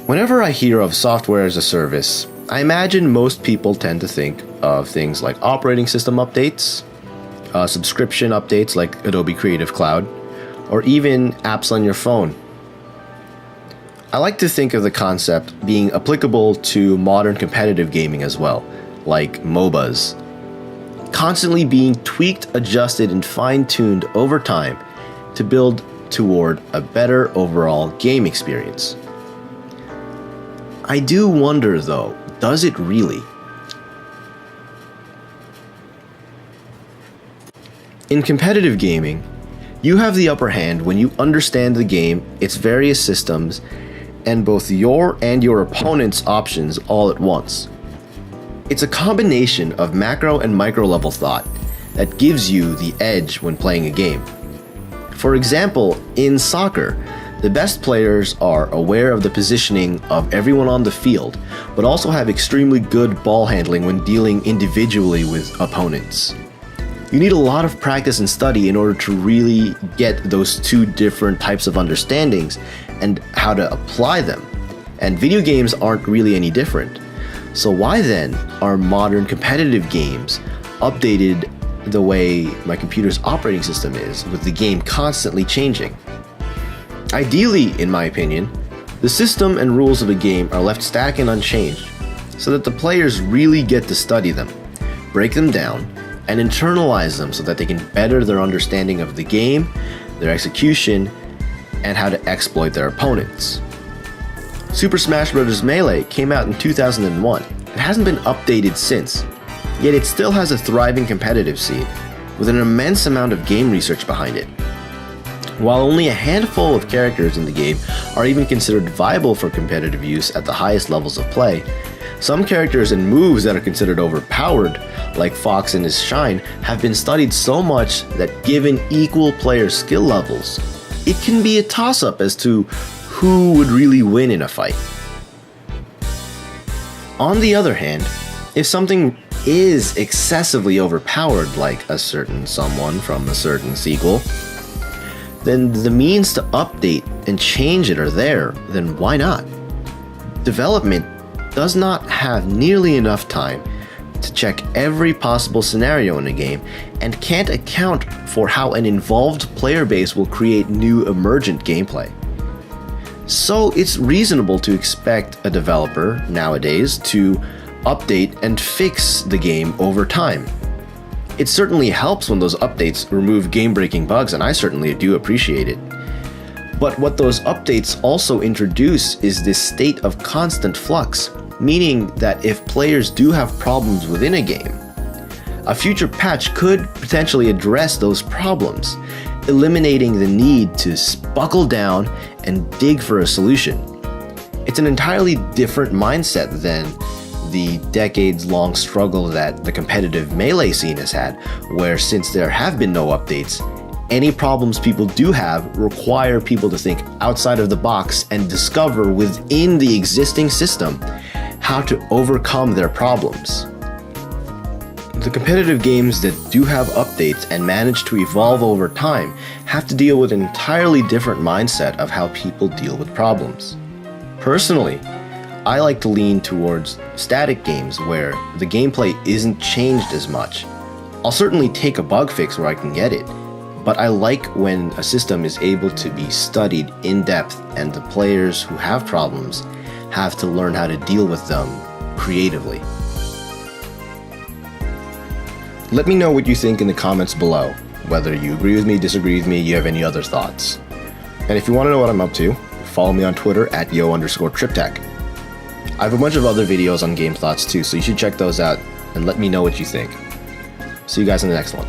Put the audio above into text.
Whenever I hear of software as a service, I imagine most people tend to think of things like operating system updates, subscription updates like Adobe Creative Cloud, or even apps on your phone. I like to think of the concept being applicable to modern competitive gaming as well, like MOBAs, constantly being tweaked, adjusted, and fine-tuned over time to build toward a better overall game experience. I do wonder though, does it really? In competitive gaming, you have the upper hand when you understand the game, its various systems, and both your and your opponent's options all at once. It's a combination of macro and micro level thought that gives you the edge when playing a game. For example, in soccer, the best players are aware of the positioning of everyone on the field, but also have extremely good ball handling when dealing individually with opponents. You need a lot of practice and study in order to really get those two different types of understandings and how to apply them. And video games aren't really any different. So why then are modern competitive games updated the way my computer's operating system is, with the game constantly changing? Ideally, in my opinion, the system and rules of a game are left static and unchanged, so that the players really get to study them, break them down, and internalize them so that they can better their understanding of the game, their execution, and how to exploit their opponents. Super Smash Bros. Melee came out in 2001. It hasn't been updated since, yet it still has a thriving competitive scene, with an immense amount of game research behind it. While only a handful of characters in the game are even considered viable for competitive use at the highest levels of play, some characters and moves that are considered overpowered, like Fox and his Shine, have been studied so much that given equal player skill levels, it can be a toss-up as to who would really win in a fight. On the other hand, if something is excessively overpowered, like a certain someone from a certain sequel, then the means to update and change it are there, then why not? Development does not have nearly enough time to check every possible scenario in a game and can't account for how an involved player base will create new emergent gameplay. So it's reasonable to expect a developer nowadays to update and fix the game over time. It certainly helps when those updates remove game-breaking bugs, and I certainly do appreciate it. But what those updates also introduce is this state of constant flux, meaning that if players do have problems within a game, a future patch could potentially address those problems, eliminating the need to buckle down and dig for a solution. It's an entirely different mindset than the decades-long struggle that the competitive Melee scene has had, where since there have been no updates, any problems people do have require people to think outside of the box and discover within the existing system how to overcome their problems. The competitive games that do have updates and manage to evolve over time have to deal with an entirely different mindset of how people deal with problems. Personally, I like to lean towards static games where the gameplay isn't changed as much. I'll certainly take a bug fix where I can get it, but I like when a system is able to be studied in depth and the players who have problems have to learn how to deal with them creatively. Let me know what you think in the comments below, whether you agree with me, disagree with me, you have any other thoughts. And if you want to know what I'm up to, follow me on Twitter at yo_triptech. I have a bunch of other videos on game thoughts too, so you should check those out and let me know what you think. See you guys in the next one.